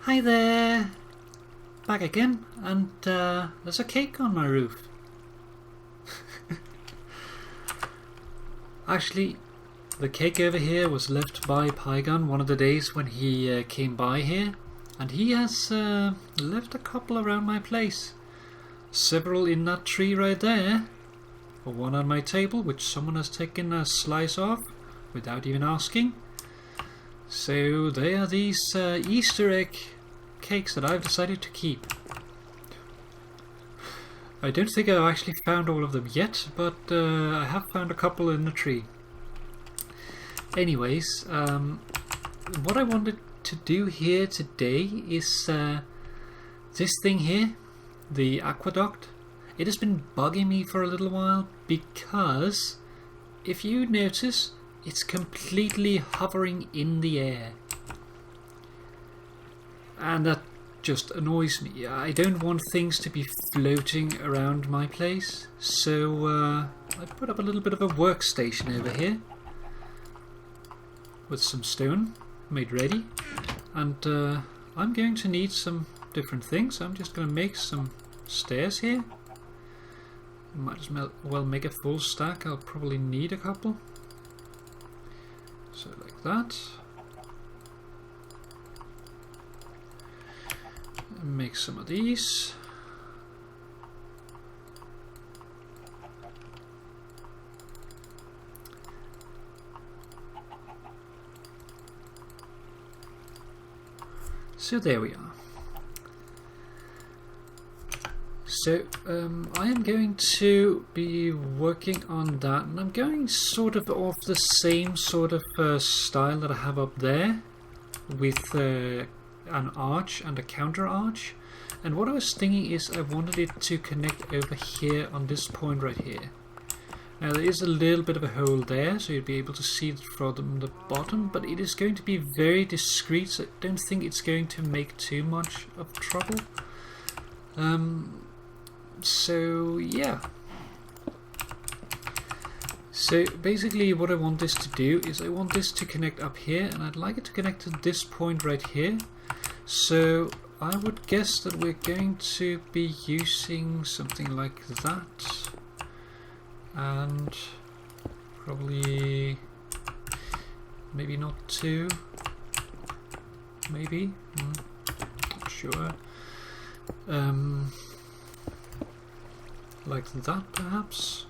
Hi there! Back again, and there's a cake on my roof. Actually, the cake over here was left by Pygon one of the days when he came by here, and he has left a couple around my place. Several in that tree right there, one on my table which someone has taken a slice of without even asking. So they are these Easter egg cakes that I've decided to keep. I don't think I've actually found all of them yet, but I have found a couple in the tree. Anyways, what I wanted to do here today is this thing here, the aqueduct. It has been bugging me for a little while because if you notice, it's completely hovering in the air, and that just annoys me. I don't want things to be floating around my place, so I put up a little bit of a workstation over here with some stone made ready, and I'm going to need some different things. I'm just going to make some stairs here. Might as well make a full stack. I'll probably need a couple. So like that. Make some of these. So there we are. So I am going to be working on that, and I'm going sort of off the same sort of style that I have up there with an arch and a counter arch. And what I was thinking is I wanted it to connect over here on this point right here. Now there is a little bit of a hole there, so you'll be able to see it from the bottom, but it is going to be very discreet, so I don't think it's going to make too much of trouble. So yeah. So basically what I want this to do is I want this to connect up here, and I'd like it to connect to this point right here. So I would guess that we're going to be using something like that, and probably maybe not two, maybe, not sure. Like that perhaps.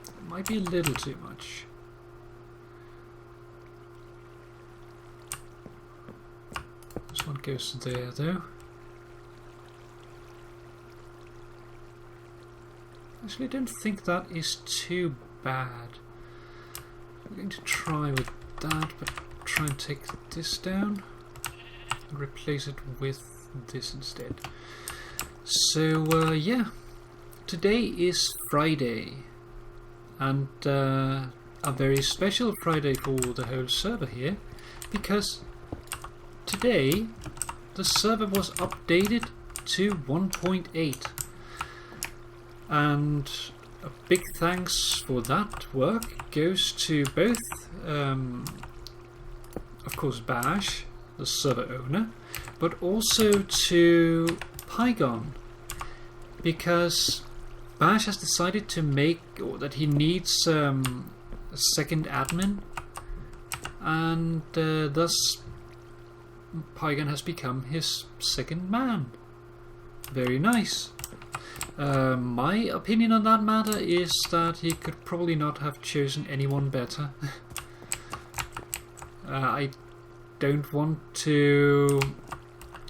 It might be a little too much. This one goes there though. Actually, I don't think that is too bad. I'm going to try with that, but try and take this down and replace it with this instead. So yeah, today is Friday, and a very special Friday for the whole server here, because today the server was updated to 1.8, and a big thanks for that work goes to both of course Bash, the server owner, but also to Pygon, because Bash has decided to make, or that he needs a second admin, and thus Pygon has become his second man. Very nice. My opinion on that matter is that he could probably not have chosen anyone better. I don't want to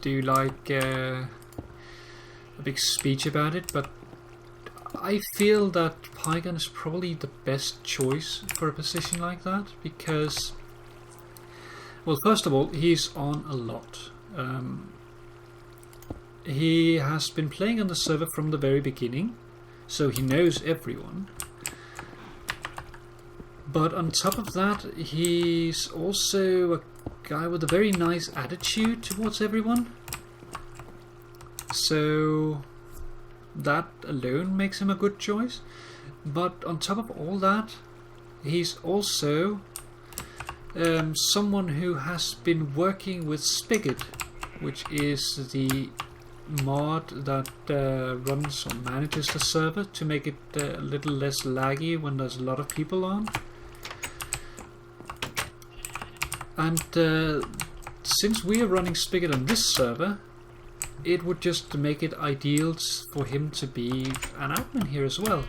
do like a big speech about it, but I feel that Pygon is probably the best choice for a position like that, because, well, first of all, he's on a lot. He has been playing on the server from the very beginning, so he knows everyone. But on top of that, he's also a guy with a very nice attitude towards everyone. So that alone makes him a good choice. But on top of all that, he's also someone who has been working with Spigot which is the mod that runs or manages the server to make it a little less laggy when there's a lot of people on. And since we are running Spigot on this server, it would just make it ideal for him to be an admin here as well.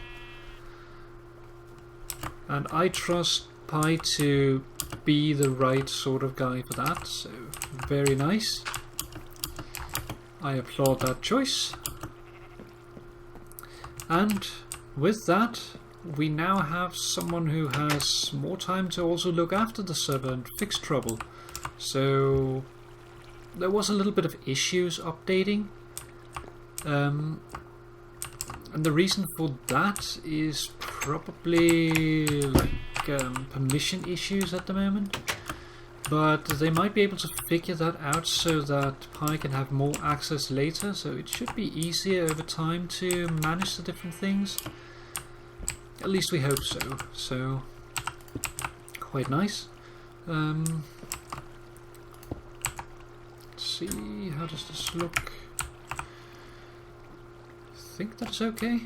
And I trust Pi to be the right sort of guy for that, so very nice. I applaud that choice. And with that, we now have someone who has more time to also look after the server and fix trouble. So there was a little bit of issues updating. And the reason for that is probably like permission issues at the moment. But they might be able to figure that out so that Pi can have more access later. So it should be easier over time to manage the different things. At least we hope so. So quite nice. Let's see, how does this look? I think that's okay.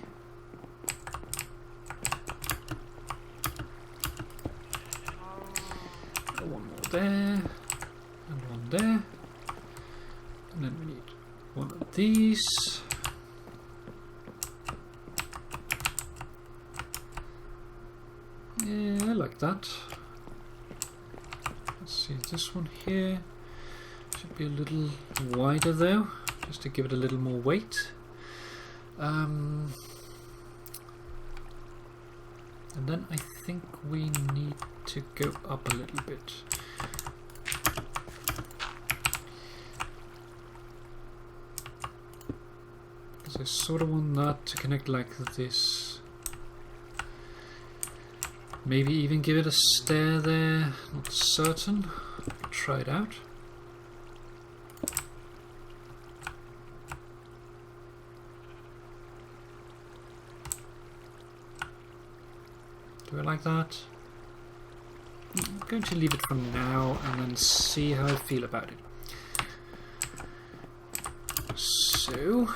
One more there, and one there, and then we need one of these. Yeah, I like that. Let's see, this one here should be a little wider though, just to give it a little more weight. And then I think we need to go up a little bit. Because I sort of want that to connect like this. Maybe even give it a stair there, not certain. Try it out. Do I like that? I'm going to leave it for now and then see how I feel about it. So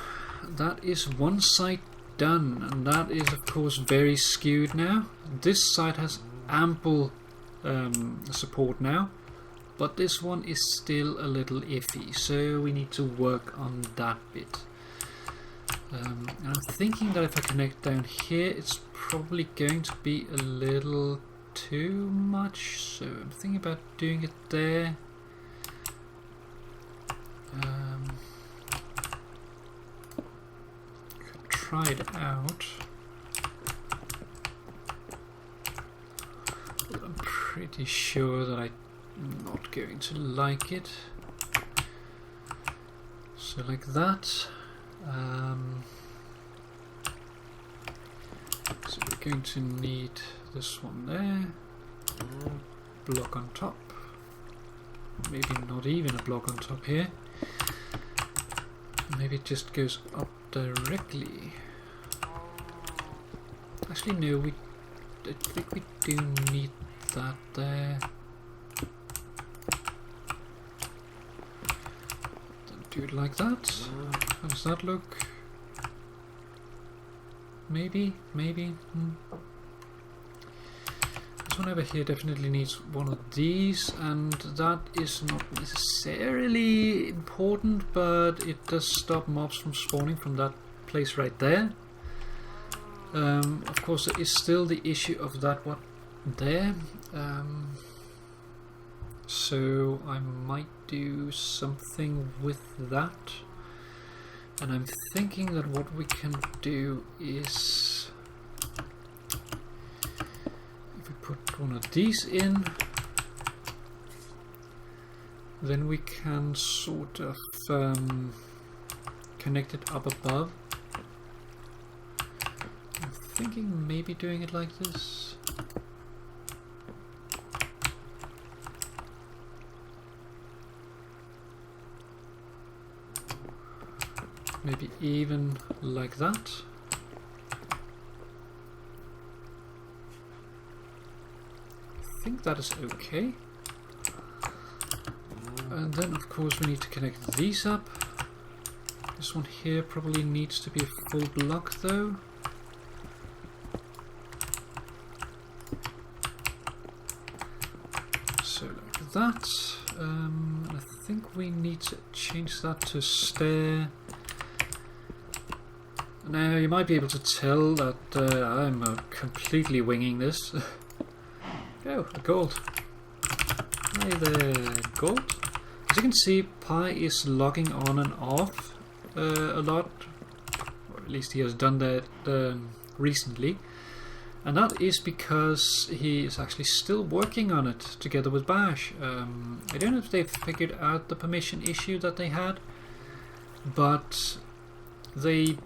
that is one side done, and that is of course very skewed now. This side has ample support now, but this one is still a little iffy, so we need to work on that bit. And I'm thinking that if I connect down here, it's probably going to be a little too much, so I'm thinking about doing it there. Could try it out, but I'm pretty sure that I'm not going to like it. So like that. So we're going to need this one there, block on top, maybe not even a block on top here, maybe it just goes up directly. Actually no, I think we do need that there. Then do it like that. How does that look? Maybe. This one over here definitely needs one of these, and that is not necessarily important, but it does stop mobs from spawning from that place right there. Of course, there is still the issue of that one there. So I might do something with that. And I'm thinking that what we can do is, if we put one of these in, then we can sort of connect it up above. I'm thinking maybe doing it like this. Maybe even like that. I think that is okay. And then of course we need to connect these up. This one here probably needs to be a full block though. So like that. I think we need to change that to stair. Now you might be able to tell that I'm completely winging this. Oh, a gold. Hi there, gold. As you can see, Pi is logging on and off a lot, or at least he has done that recently, and that is because he is actually still working on it together with Bash. I don't know if they've figured out the permission issue that they had, but they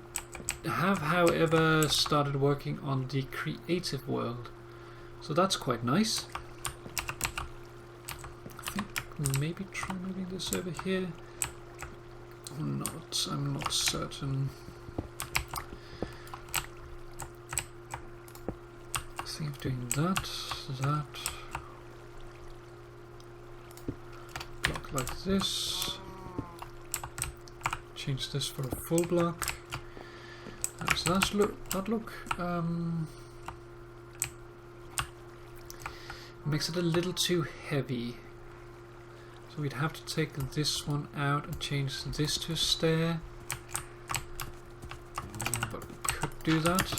have, however, started working on the creative world, so that's quite nice. I think maybe try moving this over here. I'm not certain. I think of doing that. Block like this. Change this for a full block. So that look. Makes it a little too heavy. So we'd have to take this one out and change this to a stair. But we could do that.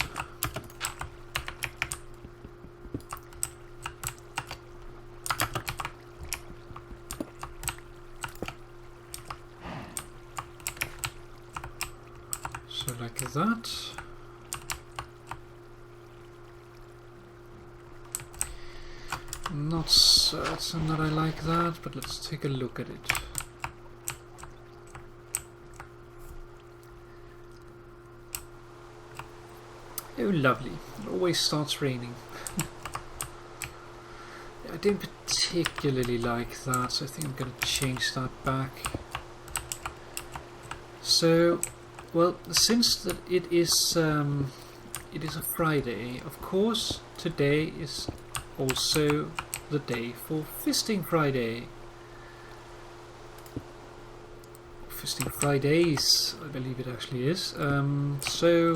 So like that. Not certain that I like that, but let's take a look at it. Oh, lovely. It always starts raining. I don't particularly like that, so I think I'm going to change that back. So, well, since that it is a Friday, of course, today is also the day for Fisting Friday. Fisting Fridays, I believe it actually is. So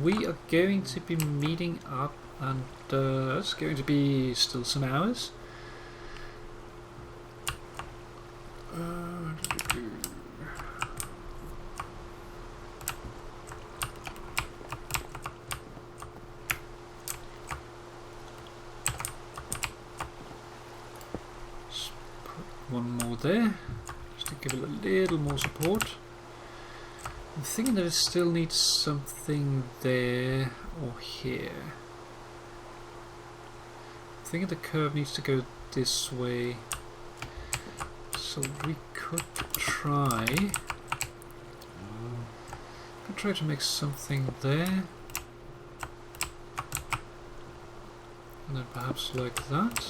we are going to be meeting up, and it's going to be still some hours. One more there, just to give it a little more support. I'm thinking that it still needs something there or here. I'm thinking the curve needs to go this way, so we could try to make something there, and then perhaps like that.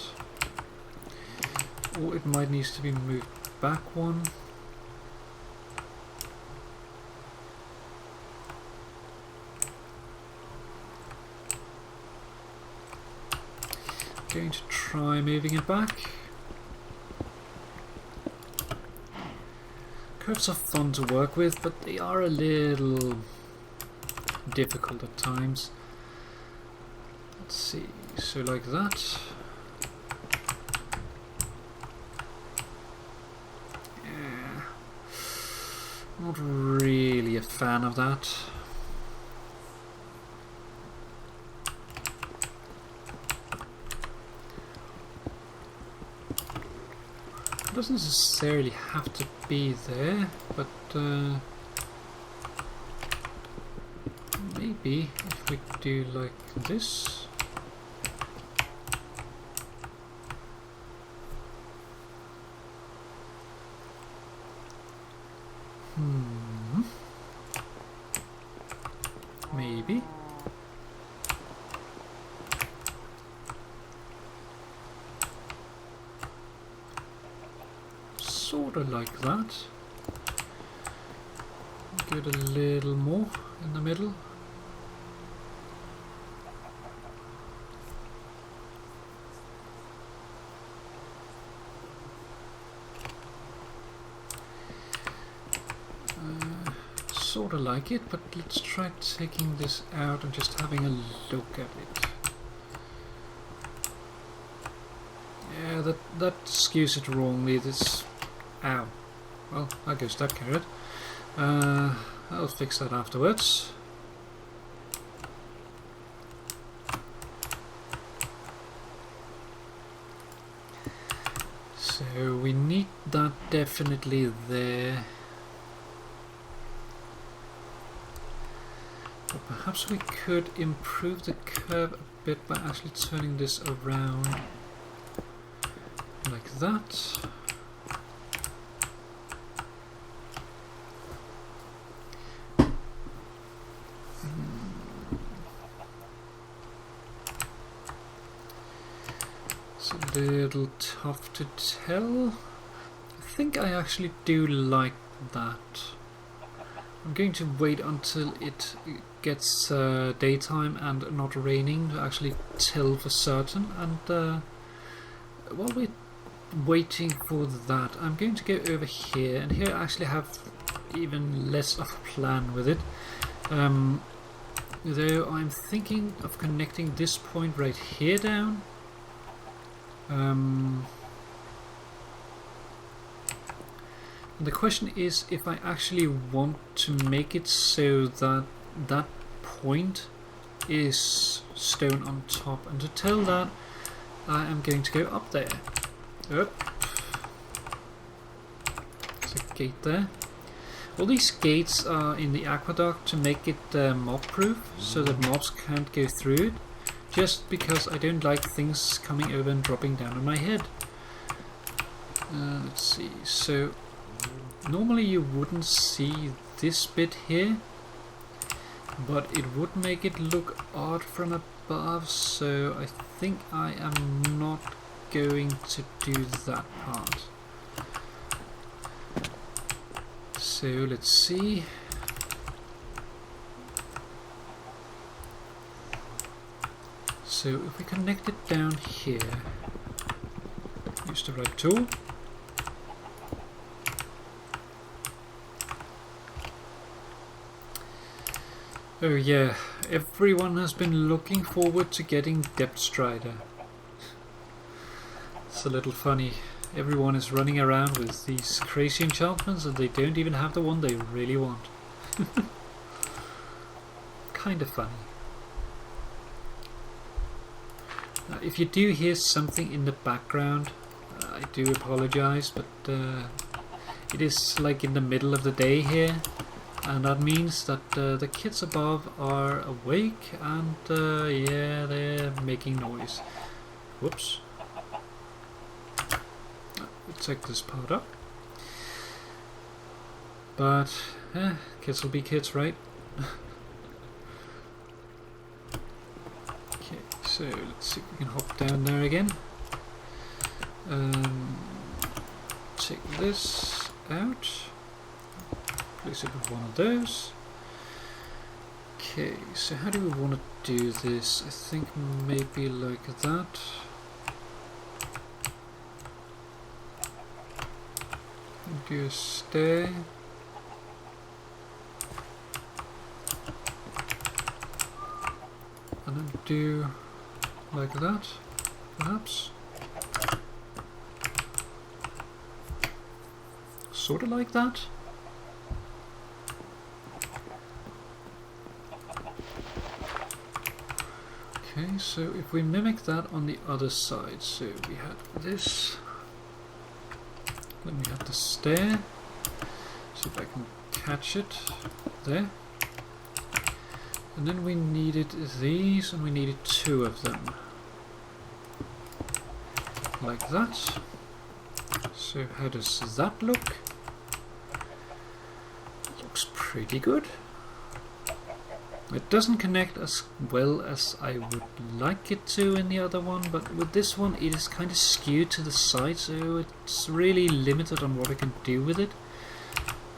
Or it might need to be moved back one. Going to try moving it back. Curves are fun to work with, but they are a little difficult at times. Let's see, so like that. Not really a fan of that. It doesn't necessarily have to be there, but maybe if we do like this. Maybe. Sort of like that. Get a little more in the middle. sort of like it, but let's try taking this out and just having a look at it. Yeah, that skews it wrongly. This, ow. Well, there goes that carrot. I'll fix that afterwards. So we need that definitely there. But perhaps we could improve the curve a bit by actually turning this around like that. It's a little tough to tell. I think I actually do like that. I'm going to wait until it gets daytime and not raining to actually tell for certain. And while we're waiting for that, I'm going to go over here, and here I actually have even less of a plan with it. Though I'm thinking of connecting this point right here down. The question is if I actually want to make it so that that point is stone on top, and to tell that I am going to go up there. There's a gate there. All these gates are in the aqueduct to make it mob proof, so that mobs can't go through it, just because I don't like things coming over and dropping down on my head. Let's see, so normally you wouldn't see this bit here, but it would make it look odd from above, so I think I am not going to do that part. So let's see. So if we connect it down here, use the right tool. Oh yeah, everyone has been looking forward to getting Depth Strider. It's a little funny. Everyone is running around with these crazy enchantments and they don't even have the one they really want. Kind of funny. If you do hear something in the background, I do apologize, but it is like in the middle of the day here. And that means that the kids above are awake and yeah, they're making noise. Whoops. We'll take this part up. But kids will be kids, right? Okay, so let's see if we can hop down there again. Take this out. Place it with one of those. Okay, so how do we want to do this? I think maybe like that. Do a stair. And then do like that, perhaps. Sort of like that. Okay, so if we mimic that on the other side, so we had this, then we had the stair, see if I can catch it, there, and then we needed these, and we needed two of them, like that. So how does that look? Looks pretty good. It doesn't connect as well as I would like it to in the other one, but with this one it is kind of skewed to the side, so it's really limited on what I can do with it.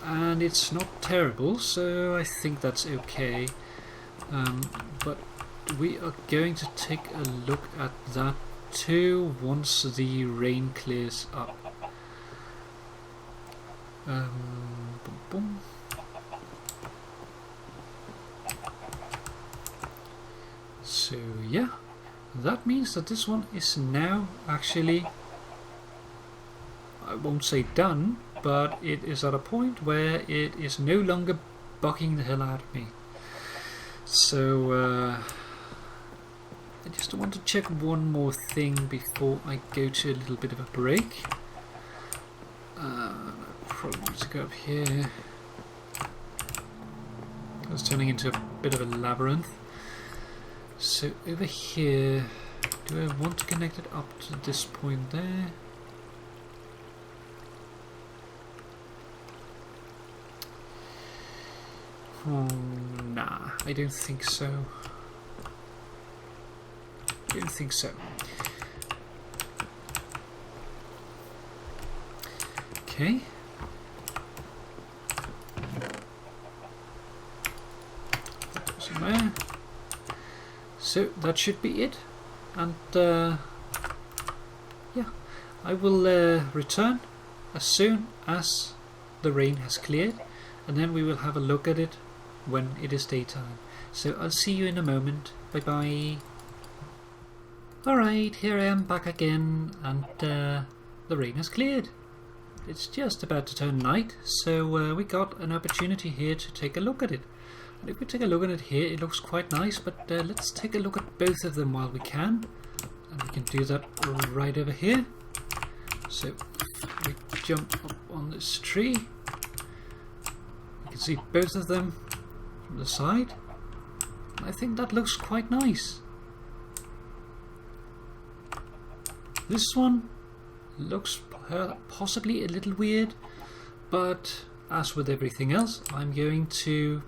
And it's not terrible, so I think that's okay. But we are going to take a look at that too once the rain clears up. Boom, boom. So yeah, that means that this one is now actually, I won't say done, but it is at a point where it is no longer bugging the hell out of me. So I just want to check one more thing before I go to a little bit of a break. Probably need to go up here. It's turning into a bit of a labyrinth. So over here, do I want to connect it up to this point there? Oh, nah, I don't think so. I don't think so. Okay. Somewhere. So that should be it, and yeah, I will return as soon as the rain has cleared, and then we will have a look at it when it is daytime. So I'll see you in a moment. Bye bye. Alright, here I am back again, and the rain has cleared. It's just about to turn night, so we got an opportunity here to take a look at it. And if we take a look at it here, it looks quite nice, but let's take a look at both of them while we can. And we can do that right over here. So if we jump up on this tree, you can see both of them from the side. I think that looks quite nice. This one looks possibly a little weird, but as with everything else, I'm going to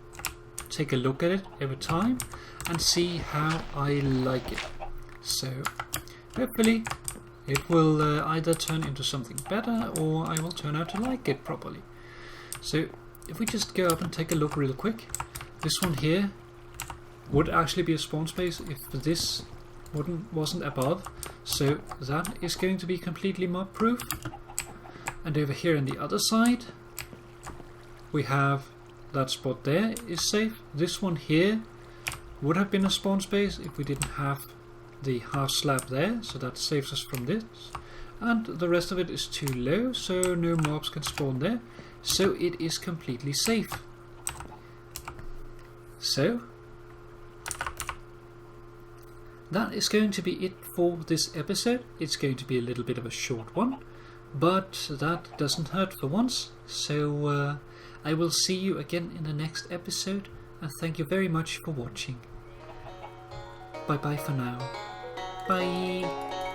take a look at it every time and see how I like it. So hopefully it will either turn into something better, or I will turn out to like it properly. So if we just go up and take a look real quick, this one here would actually be a spawn space if this wasn't above, so that is going to be completely mob proof. And over here on the other side we have that spot there is safe. This one here would have been a spawn space if we didn't have the half slab there, so that saves us from this. And the rest of it is too low, so no mobs can spawn there, so it is completely safe. So that is going to be it for this episode. It's going to be a little bit of a short one, but that doesn't hurt for once. So I will see you again in the next episode, and thank you very much for watching. Bye bye for now. Bye.